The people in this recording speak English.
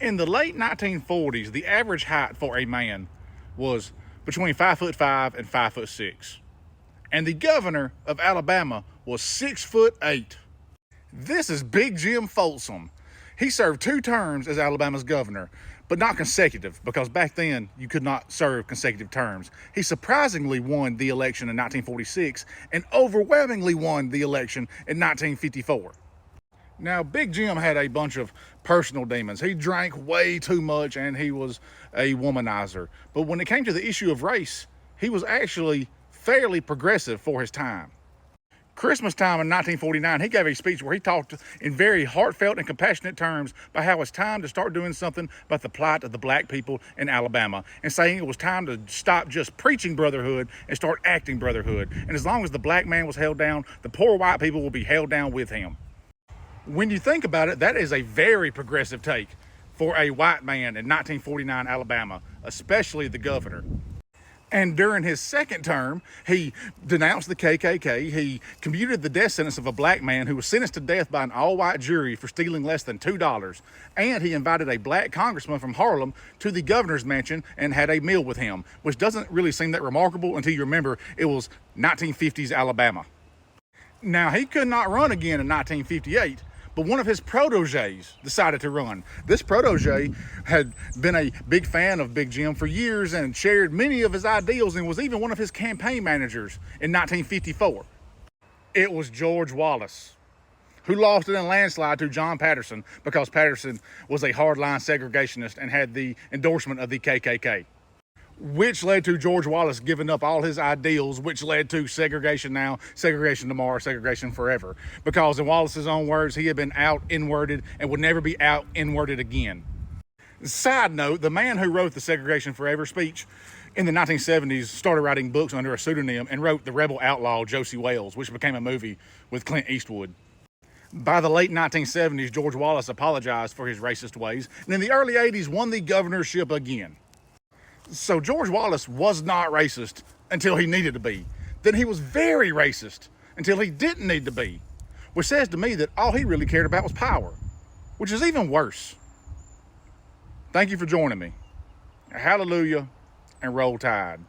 In the late 1940s, the average height for a man was between 5'5" and 5'6", and the governor of Alabama was 6'8". This is Big Jim Folsom. He served 2 terms as Alabama's governor, but not consecutive, because back then you could not serve consecutive terms. He surprisingly won the election in 1946 and overwhelmingly won the election in 1954. Now, Big Jim had a bunch of personal demons. He drank way too much and he was a womanizer. But when it came to the issue of race, he was actually fairly progressive for his time. Christmas time in 1949, he gave a speech where he talked in very heartfelt and compassionate terms about how it's time to start doing something about the plight of the black people in Alabama, and saying it was time to stop just preaching brotherhood and start acting brotherhood. And as long as the black man was held down, the poor white people will be held down with him. When you think about it, that is a very progressive take for a white man in 1949 Alabama, especially the governor. And during his second term, he denounced the KKK. He commuted the death sentence of a black man who was sentenced to death by an all-white jury for stealing less than $2. And he invited a black congressman from Harlem to the governor's mansion and had a meal with him, which doesn't really seem that remarkable until you remember it was 1950s Alabama. Now, he could not run again in 1958, but one of his proteges decided to run. This protege had been a big fan of Big Jim for years and shared many of his ideals and was even one of his campaign managers in 1954. It was George Wallace, who lost in a landslide to John Patterson because Patterson was a hardline segregationist and had the endorsement of the KKK, which led to George Wallace giving up all his ideals, which led to segregation now, segregation tomorrow, segregation forever. Because in Wallace's own words, he had been out-inwarded and would never be out-inwarded again. Side note, the man who wrote the Segregation Forever speech in the 1970s started writing books under a pseudonym and wrote The Rebel Outlaw Josie Wales, which became a movie with Clint Eastwood. By the late 1970s, George Wallace apologized for his racist ways, and in the early 80s won the governorship again. So George Wallace was not racist until he needed to be. Then he was very racist until he didn't need to be, which says to me that all he really cared about was power, which is even worse. Thank you for joining me. Hallelujah and roll tide.